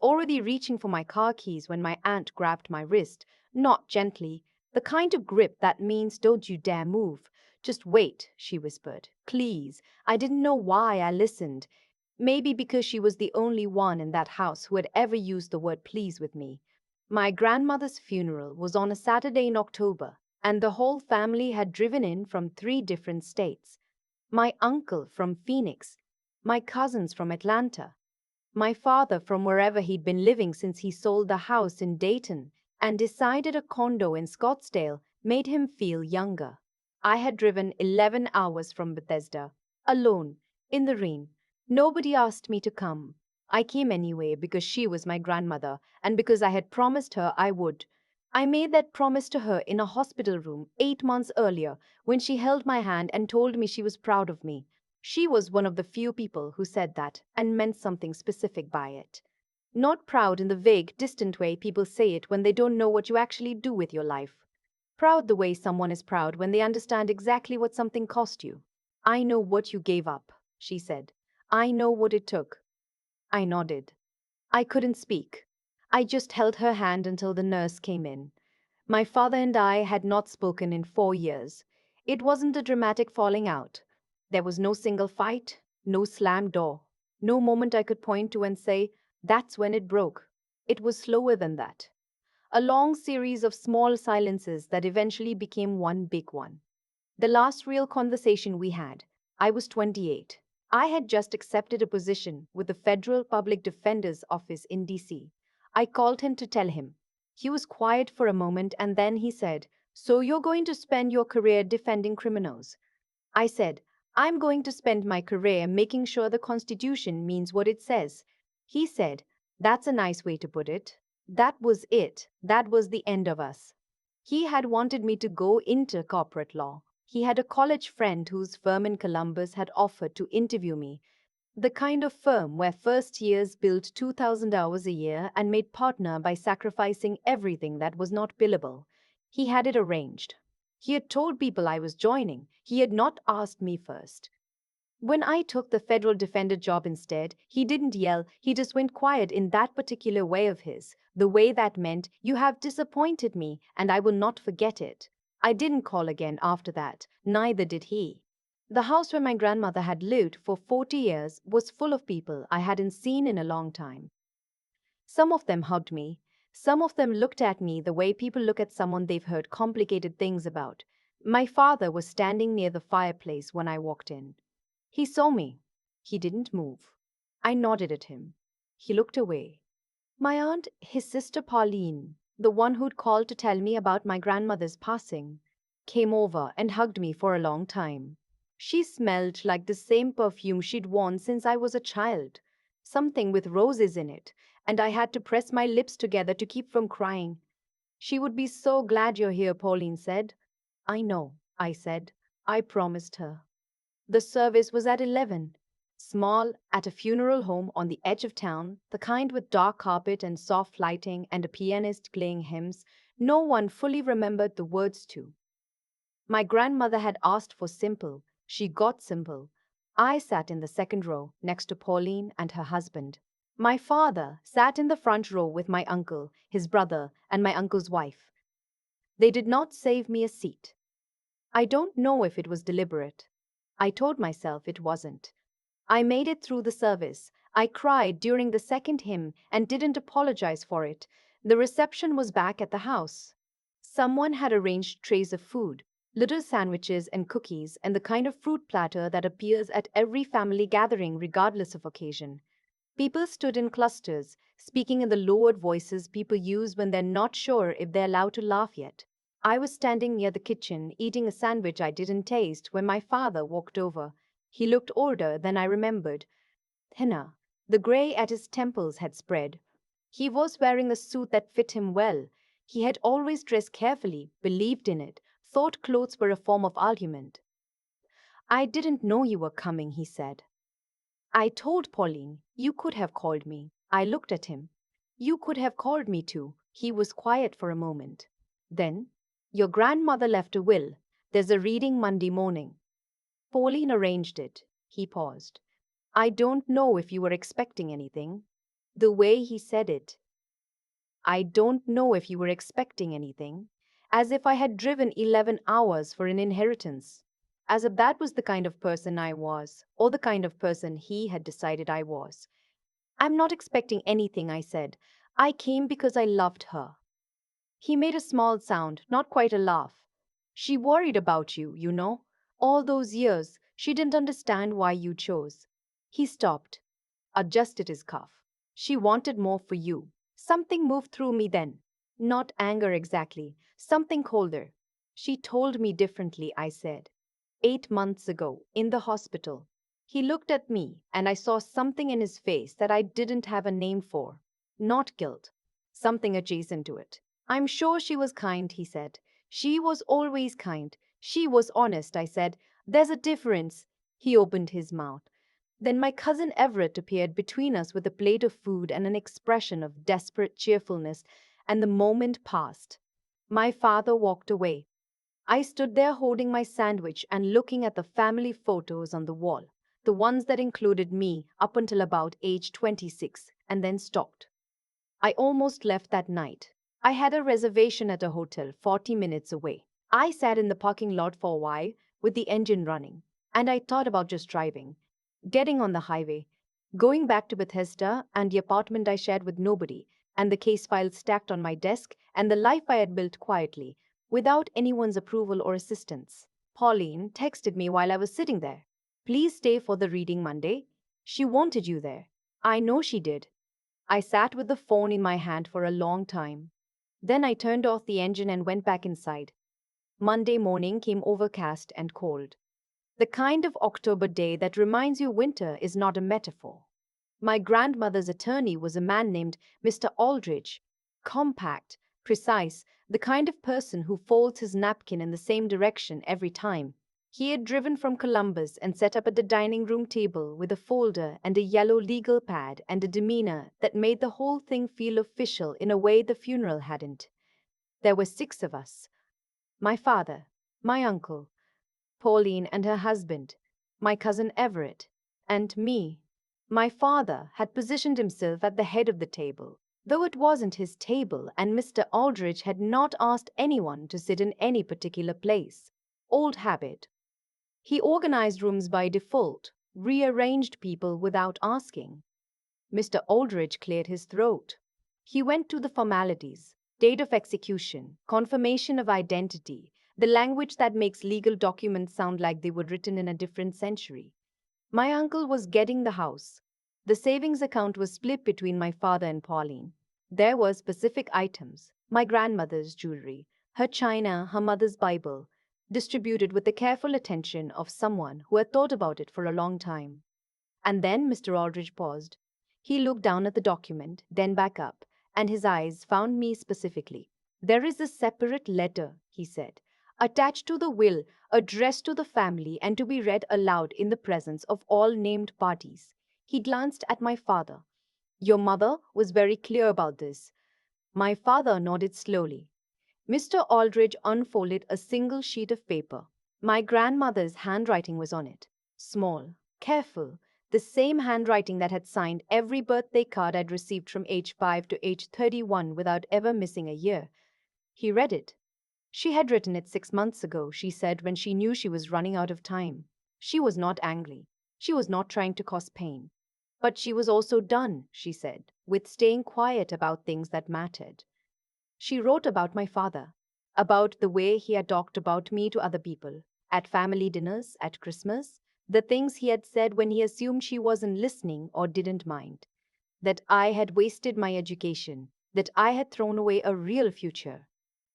already reaching for my car keys when my aunt grabbed my wrist, not gently, the kind of grip that means don't you dare move. Just wait, she whispered. Please. I didn't know why I listened. Maybe because she was the only one in that house who had ever used the word please with me. My grandmother's funeral was on a Saturday in October, and the whole family had driven in from 3 different states. My uncle from Phoenix, my cousins from Atlanta, my father from wherever he'd been living since he sold the house in Dayton and decided a condo in Scottsdale made him feel younger. I had driven 11 hours from Bethesda, alone, in the rain. Nobody asked me to come. I came anyway because she was my grandmother and because I had promised her I would. I made that promise to her in a hospital room 8 months earlier when she held my hand and told me she was proud of me. She was one of the few people who said that and meant something specific by it. Not proud in the vague, distant way people say it when they don't know what you actually do with your life. Proud the way someone is proud when they understand exactly what something cost you. I know what you gave up, she said. I know what it took. I nodded. I couldn't speak. I just held her hand until the nurse came in. My father and I had not spoken in 4 years. It wasn't a dramatic falling out. There was no single fight, no slammed door, no moment I could point to and say, that's when it broke. It was slower than that. A long series of small silences that eventually became one big one. The last real conversation we had, I was 28. I had just accepted a position with the Federal Public Defender's Office in DC. I called him to tell him. He was quiet for a moment and then he said, so you're going to spend your career defending criminals? I said, I'm going to spend my career making sure the Constitution means what it says. He said, that's a nice way to put it. That was it. That was the end of us. He had wanted me to go into corporate law. He had a college friend whose firm in Columbus had offered to interview me. The kind of firm where first years billed 2,000 hours a year and made partner by sacrificing everything that was not billable. He had it arranged. He had told people I was joining. He had not asked me first. When I took the federal defender job instead, he didn't yell, he just went quiet in that particular way of his, the way that meant, you have disappointed me, and I will not forget it. I didn't call again after that, neither did he. The house where my grandmother had lived for 40 years was full of people I hadn't seen in a long time. Some of them hugged me, some of them looked at me the way people look at someone they've heard complicated things about. My father was standing near the fireplace when I walked in. He saw me. He didn't move. I nodded at him. He looked away. My aunt, his sister Pauline, the one who'd called to tell me about my grandmother's passing, came over and hugged me for a long time. She smelled like the same perfume she'd worn since I was a child, something with roses in it, and I had to press my lips together to keep from crying. She would be so glad you're here, Pauline said. I know, I said. I promised her. The service was at 11. Small, at a funeral home on the edge of town, the kind with dark carpet and soft lighting and a pianist playing hymns no one fully remembered the words to. My grandmother had asked for simple. She got simple. I sat in the second row next to Pauline and her husband. My father sat in the front row with my uncle, his brother, and my uncle's wife. They did not save me a seat. I don't know if it was deliberate. I told myself it wasn't. I made it through the service. I cried during the second hymn and didn't apologize for it. The reception was back at the house. Someone had arranged trays of food, little sandwiches and cookies, and the kind of fruit platter that appears at every family gathering regardless of occasion. People stood in clusters, speaking in the lowered voices people use when they're not sure if they're allowed to laugh yet. I was standing near the kitchen, eating a sandwich I didn't taste when my father walked over. He looked older than I remembered. Thinner. The gray at his temples had spread. He was wearing a suit that fit him well. He had always dressed carefully, believed in it, thought clothes were a form of argument. I didn't know you were coming, he said. I told Pauline, you could have called me. I looked at him. You could have called me too. He was quiet for a moment. Then, your grandmother left a will. There's a reading Monday morning. Pauline arranged it. He paused. I don't know if you were expecting anything. The way he said it, I don't know if you were expecting anything, as if I had driven 11 hours for an inheritance, as if that was the kind of person I was, or the kind of person he had decided I was. I'm not expecting anything, I said. I came because I loved her. He made a small sound, not quite a laugh. She worried about you, you know. All those years, she didn't understand why you chose. He stopped, adjusted his cuff. She wanted more for you. Something moved through me then. Not anger exactly, something colder. She told me differently, I said. 8 months ago, in the hospital. He looked at me, and I saw something in his face that I didn't have a name for. Not guilt, something adjacent to it. I'm sure she was kind, he said. She was always kind. She was honest, I said. There's a difference. He opened his mouth. Then my cousin Everett appeared between us with a plate of food and an expression of desperate cheerfulness, and the moment passed. My father walked away. I stood there holding my sandwich and looking at the family photos on the wall, the ones that included me up until about age 26, and then stopped. I almost left that night. I had a reservation at a hotel 40 minutes away. I sat in the parking lot for a while with the engine running, and I thought about just driving, getting on the highway, going back to Bethesda and the apartment I shared with nobody, and the case files stacked on my desk, and the life I had built quietly, without anyone's approval or assistance. Pauline texted me while I was sitting there. Please stay for the reading Monday. She wanted you there. I know she did. I sat with the phone in my hand for a long time. Then I turned off the engine and went back inside. Monday morning came overcast and cold. The kind of October day that reminds you winter is not a metaphor. My grandmother's attorney was a man named Mr. Aldrich. Compact, precise, the kind of person who folds his napkin in the same direction every time. He had driven from Columbus and set up at the dining room table with a folder and a yellow legal pad and a demeanor that made the whole thing feel official in a way the funeral hadn't. There were 6 of us. My father, my uncle, Pauline and her husband, my cousin Everett, and me. My father had positioned himself at the head of the table, though it wasn't his table, and Mr. Aldrich had not asked anyone to sit in any particular place. Old habit. He organized rooms by default, rearranged people without asking. Mr. Aldrich cleared his throat. He went to the formalities, date of execution, confirmation of identity, the language that makes legal documents sound like they were written in a different century. My uncle was getting the house. The savings account was split between my father and Pauline. There were specific items, my grandmother's jewelry, her china, her mother's Bible, distributed with the careful attention of someone who had thought about it for a long time. And then Mr. Aldrich paused. He looked down at the document, then back up, and his eyes found me specifically. There is a separate letter, he said, attached to the will, addressed to the family and to be read aloud in the presence of all named parties. He glanced at my father. Your mother was very clear about this. My father nodded slowly. Mr. Aldrich unfolded a single sheet of paper. My grandmother's handwriting was on it. Small, careful, the same handwriting that had signed every birthday card I'd received from age 5 to age 31 without ever missing a year. He read it. She had written it 6 months ago, she said, when she knew she was running out of time. She was not angry. She was not trying to cause pain. But she was also done, she said, with staying quiet about things that mattered. She wrote about my father, about the way he had talked about me to other people, at family dinners, at Christmas, the things he had said when he assumed she wasn't listening or didn't mind, that I had wasted my education, that I had thrown away a real future,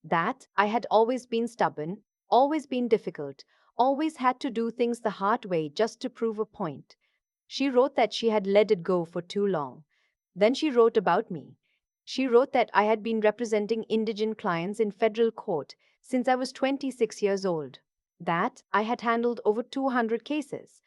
that I had always been stubborn, always been difficult, always had to do things the hard way just to prove a point. She wrote that she had let it go for too long. Then she wrote about me. She wrote that I had been representing indigent clients in federal court since I was 26 years old, that I had handled over 200 cases,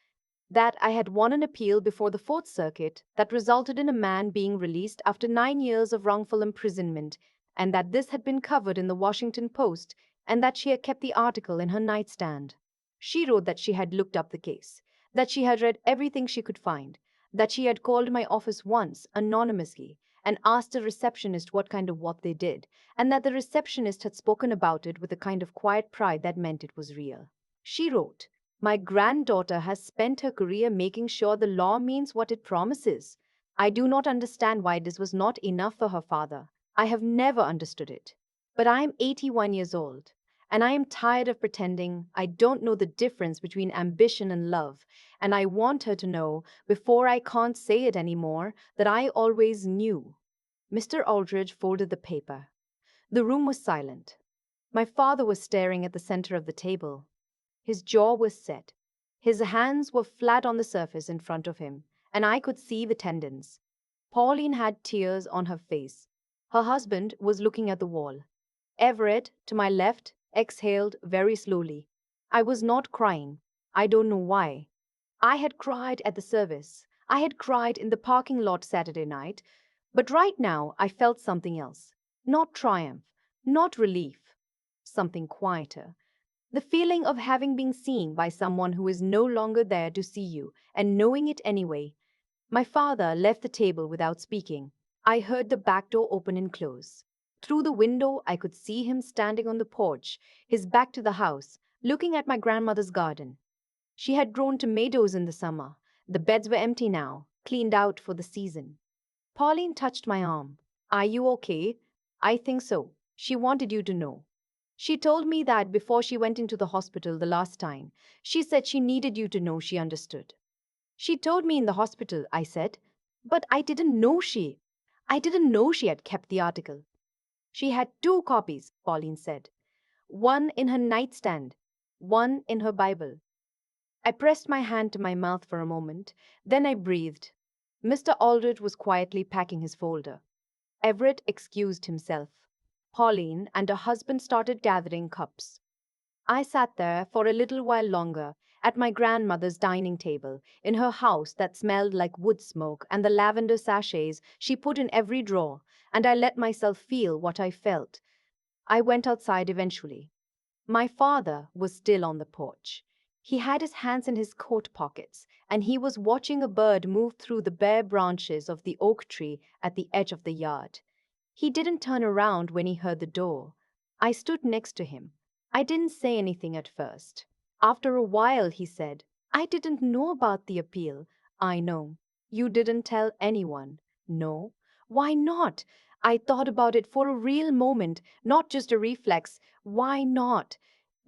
that I had won an appeal before the Fourth Circuit that resulted in a man being released after 9 years of wrongful imprisonment, and that this had been covered in the Washington Post, and that she had kept the article in her nightstand. She wrote that she had looked up the case, that she had read everything she could find, that she had called my office once, anonymously, and asked a receptionist what they did, and that the receptionist had spoken about it with a kind of quiet pride that meant it was real. She wrote, "My granddaughter has spent her career making sure the law means what it promises. I do not understand why this was not enough for her father. I have never understood it. But I am 81 years old, and I am tired of pretending I don't know the difference between ambition and love, and I want her to know, before I can't say it anymore, that I always knew." Mr. Aldridge folded the paper. The room was silent. My father was staring at the center of the table. His jaw was set. His hands were flat on the surface in front of him, and I could see the tendons. Pauline had tears on her face. Her husband was looking at the wall. Everett, to my left, exhaled very slowly. I was not crying. I don't know why. I had cried at the service. I had cried in the parking lot Saturday night. But right now I felt something else. Not triumph, not relief. Something quieter. The feeling of having been seen by someone who is no longer there to see you, and knowing it anyway. My father left the table without speaking. I heard the back door open and close. Through the window, I could see him standing on the porch, his back to the house, looking at my grandmother's garden. She had grown tomatoes in the summer. The beds were empty now, cleaned out for the season. Pauline touched my arm. "Are you okay?" "I think so. She wanted you to know. She told me that before she went into the hospital the last time. She said she needed you to know she understood." "She told me in the hospital," I said. "But I didn't know she had kept the article." "She had two copies," Pauline said. "One in her nightstand, one in her Bible." I pressed my hand to my mouth for a moment, then I breathed. Mr. Aldrich was quietly packing his folder. Everett excused himself. Pauline and her husband started gathering cups. I sat there for a little while longer, at my grandmother's dining table, in her house that smelled like wood smoke and the lavender sachets she put in every drawer, and I let myself feel what I felt. I went outside eventually. My father was still on the porch. He had his hands in his coat pockets, and he was watching a bird move through the bare branches of the oak tree at the edge of the yard. He didn't turn around when he heard the door. I stood next to him. I didn't say anything at first. After a while, he said, "I didn't know about the appeal." "I know. You didn't tell anyone." "No." "Why not?" I thought about it for a real moment, not just a reflex. Why not?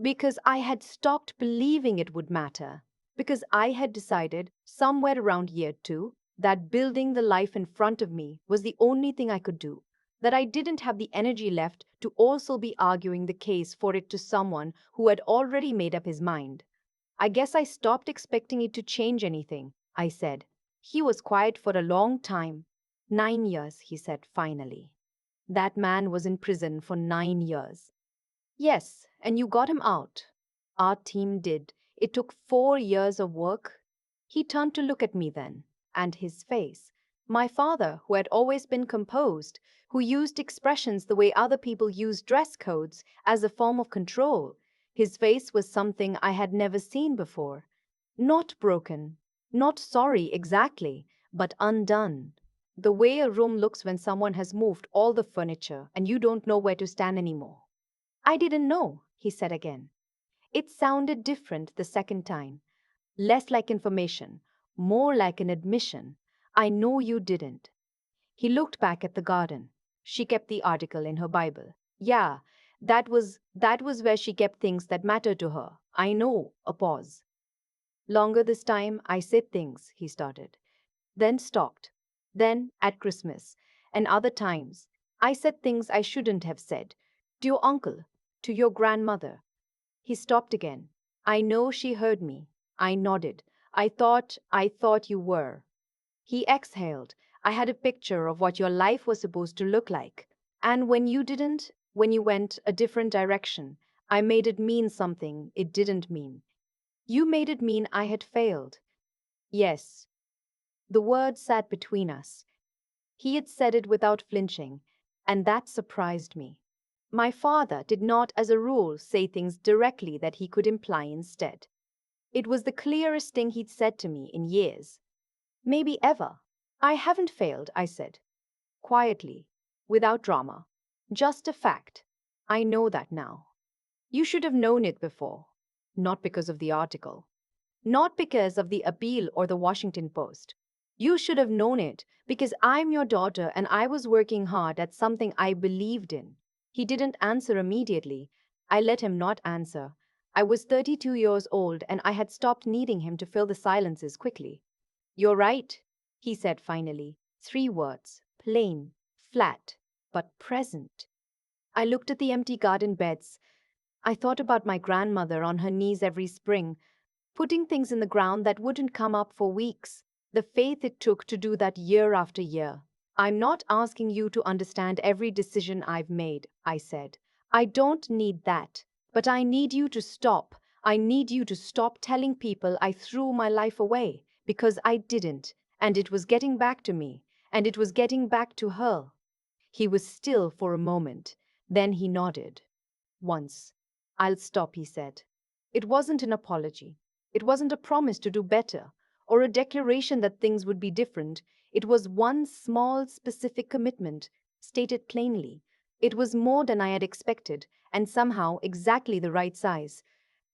Because I had stopped believing it would matter. Because I had decided, somewhere around year 2, that building the life in front of me was the only thing I could do. That I didn't have the energy left to also be arguing the case for it to someone who had already made up his mind. "I guess I stopped expecting it to change anything," I said. He was quiet for a long time. "9 years," he said finally. "That man was in prison for 9 years." "Yes, and you got him out." "Our team did. It took 4 years of work." He turned to look at me then, and his face. My father, who had always been composed, who used expressions the way other people use dress codes as a form of control, his face was something I had never seen before. Not broken, not sorry exactly, but undone. The way a room looks when someone has moved all the furniture and you don't know where to stand anymore. "I didn't know," he said again. It sounded different the second time. Less like information, more like an admission. "I know you didn't." He looked back at the garden. "She kept the article in her Bible." "Yeah, that was where she kept things that mattered to her." "I know." A pause. "Longer this time, I said things," he started, then stopped. "Then, at Christmas, and other times, I said things I shouldn't have said. To your uncle, to your grandmother." He stopped again. "I know she heard me." I nodded. I thought you were." He exhaled. "I had a picture of what your life was supposed to look like. And when you didn't, when you went a different direction, I made it mean something it didn't mean. You made it mean I had failed." "Yes." The word sat between us. He had said it without flinching, and that surprised me. My father did not, as a rule, say things directly that he could imply instead. It was the clearest thing he'd said to me in years. Maybe ever. I haven't failed, I said, quietly, without drama. Just a fact. I know that now. You should have known it before. Not because of the article. Not because of the appeal or the Washington Post. You should have known it because I'm your daughter and I was working hard at something I believed in. He didn't answer immediately. I let him not answer. I was 32 years old and I had stopped needing him to fill the silences quickly. You're right, he said finally. 3 words, plain, flat, but present. I looked at the empty garden beds. I thought about my grandmother on her knees every spring, putting things in the ground that wouldn't come up for weeks. The faith it took to do that year after year. I'm not asking you to understand every decision I've made, I said. I don't need that. But I need you to stop. I need you to stop telling people I threw my life away, because I didn't. And it was getting back to me. And it was getting back to her. He was still for a moment. Then he nodded. Once. I'll stop, he said. It wasn't an apology. It wasn't a promise to do better or a declaration that things would be different. It was one small, specific commitment, stated plainly. It was more than I had expected, and somehow exactly the right size.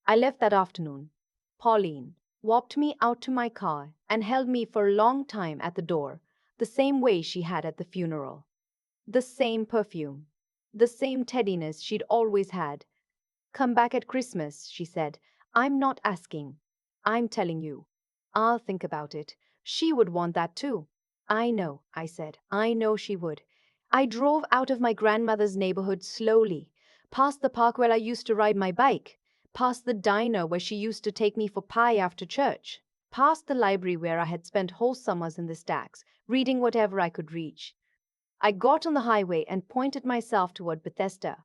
I left that afternoon. Pauline walked me out to my car and held me for a long time at the door, the same way she had at the funeral. The same perfume, the same tenderness she'd always had. Come back at Christmas, she said. I'm not asking. I'm telling you. I'll think about it. She would want that too. I know, I said. I know she would. I drove out of my grandmother's neighborhood slowly, past the park where I used to ride my bike, past the diner where she used to take me for pie after church, past the library where I had spent whole summers in the stacks, reading whatever I could reach. I got on the highway and pointed myself toward Bethesda.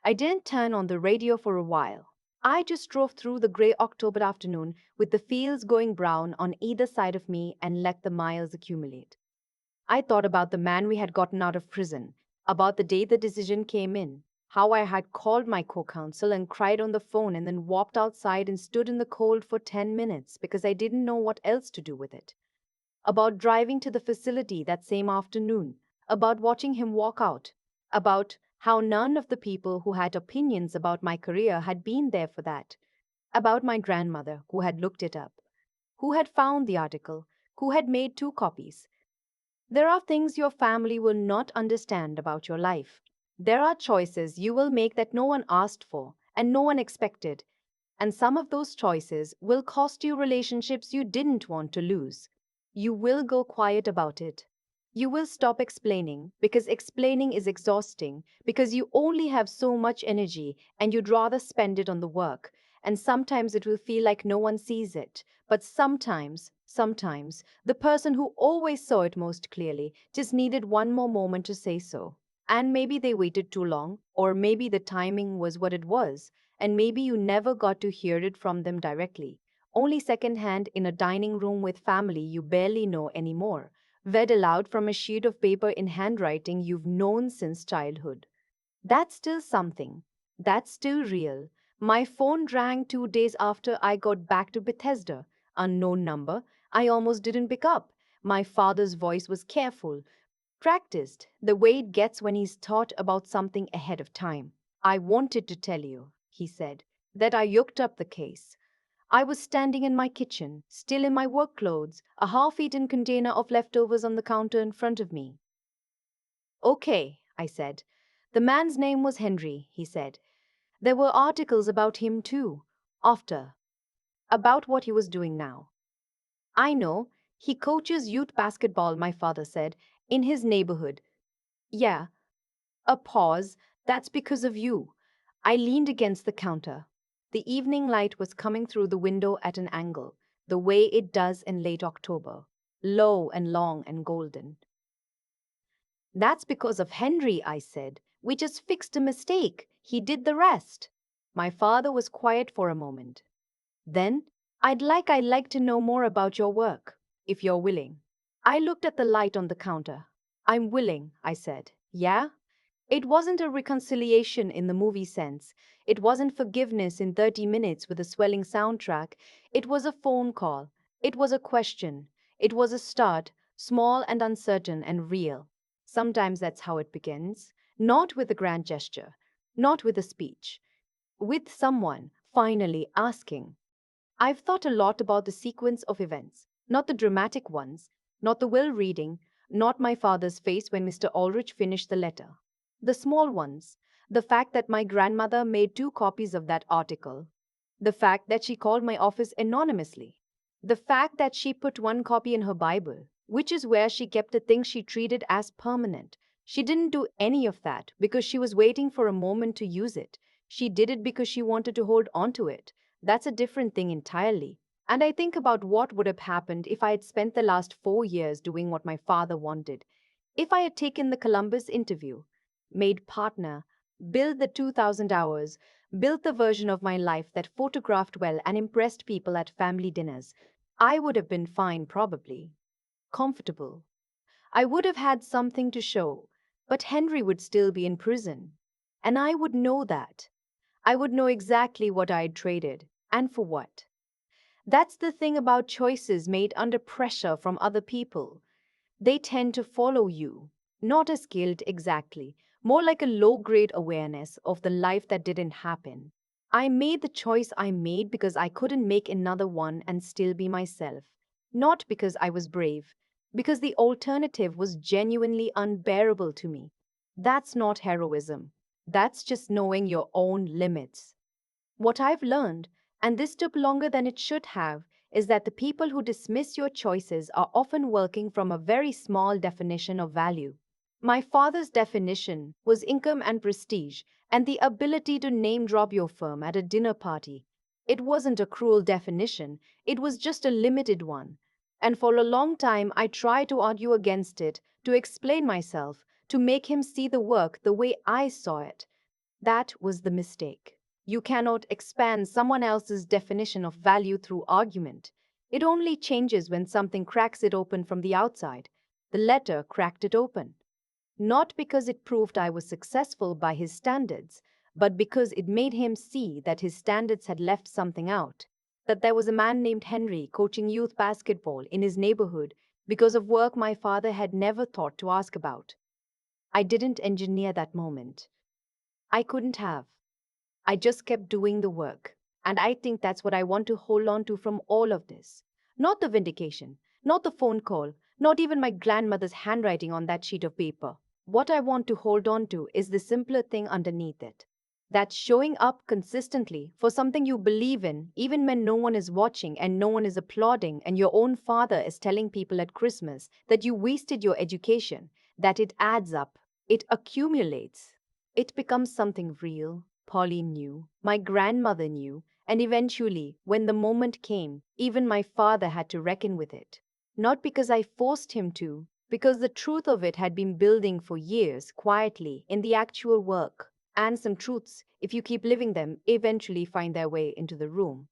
I didn't turn on the radio for a while. I just drove through the gray October afternoon with the fields going brown on either side of me and let the miles accumulate. I thought about the man we had gotten out of prison, about the day the decision came in, how I had called my co-counsel and cried on the phone and then walked outside and stood in the cold for 10 minutes because I didn't know what else to do with it. About driving to the facility that same afternoon, about watching him walk out, about how none of the people who had opinions about my career had been there for that, about my grandmother who had looked it up, who had found the article, who had made 2 copies. There are things your family will not understand about your life. There are choices you will make that no one asked for and no one expected, and some of those choices will cost you relationships you didn't want to lose. You will go quiet about it. You will stop explaining because explaining is exhausting, because you only have so much energy and you'd rather spend it on the work. And sometimes it will feel like no one sees it. But sometimes, the person who always saw it most clearly just needed one more moment to say so. And maybe they waited too long, or maybe the timing was what it was, and maybe you never got to hear it from them directly, only secondhand in a dining room with family you barely know anymore, read aloud from a sheet of paper in handwriting you've known since childhood. That's still something. That's still real. My phone rang 2 days after I got back to Bethesda. Unknown number. I almost didn't pick up. My father's voice was careful, practiced, the way it gets when he's thought about something ahead of time. I wanted to tell you, he said, that I yoked up the case. I was standing in my kitchen, still in my work clothes, a half-eaten container of leftovers on the counter in front of me. Okay, I said. The man's name was Henry, he said. There were articles about him too, after, about what he was doing now. I know, he coaches youth basketball, my father said, in his neighborhood. Yeah. A pause. That's because of you. I leaned against the counter. The evening light was coming through the window at an angle, the way it does in late October, low and long and golden. That's because of Henry, I said. We just fixed a mistake. He did the rest. My father was quiet for a moment. Then, I'd like to know more about your work, if you're willing. I looked at the light on the counter. I'm willing, I said. Yeah? It wasn't a reconciliation in the movie sense. It wasn't forgiveness in 30 minutes with a swelling soundtrack. It was a phone call. It was a question. It was a start, small and uncertain and real. Sometimes that's how it begins, not with a grand gesture, not with a speech, with someone finally asking. I've thought a lot about the sequence of events, not the dramatic ones, not the will reading, not my father's face when Mr. Ulrich finished the letter. The small ones, the fact that my grandmother made 2 copies of that article, the fact that she called my office anonymously, the fact that she put 1 copy in her Bible, which is where she kept the things she treated as permanent. She didn't do any of that because she was waiting for a moment to use it. She did it because she wanted to hold on to it. That's a different thing entirely. And I think about what would have happened if I had spent the last 4 years doing what my father wanted. If I had taken the Columbus interview, made partner, built the 2000 hours, built the version of my life that photographed well and impressed people at family dinners, I would have been fine, probably. Comfortable. I would have had something to show, but Henry would still be in prison. And I would know that. I would know exactly what I'd traded, and for what. That's the thing about choices made under pressure from other people. They tend to follow you, not as guilt exactly, more like a low grade awareness of the life that didn't happen. I made the choice I made because I couldn't make another one and still be myself, not because I was brave, because the alternative was genuinely unbearable to me. That's not heroism. That's just knowing your own limits. What I've learned, and this took longer than it should have, is that the people who dismiss your choices are often working from a very small definition of value. My father's definition was income and prestige, and the ability to name drop your firm at a dinner party. It wasn't a cruel definition, it was just a limited one. And for a long time, I tried to argue against it, to explain myself, to make him see the work the way I saw it. That was the mistake. You cannot expand someone else's definition of value through argument. It only changes when something cracks it open from the outside. The letter cracked it open. Not because it proved I was successful by his standards, but because it made him see that his standards had left something out. That there was a man named Henry coaching youth basketball in his neighborhood because of work my father had never thought to ask about. I didn't engineer that moment. I couldn't have. I just kept doing the work. And I think that's what I want to hold on to from all of this. Not the vindication, not the phone call, not even my grandmother's handwriting on that sheet of paper. What I want to hold on to is the simpler thing underneath it. That's showing up consistently for something you believe in, even when no one is watching and no one is applauding, and your own father is telling people at Christmas that you wasted your education, that it adds up, it accumulates. It becomes something real. Pauline knew, my grandmother knew, and eventually, when the moment came, even my father had to reckon with it. Not because I forced him to, because the truth of it had been building for years quietly in the actual work. And some truths, if you keep living them, eventually find their way into the room.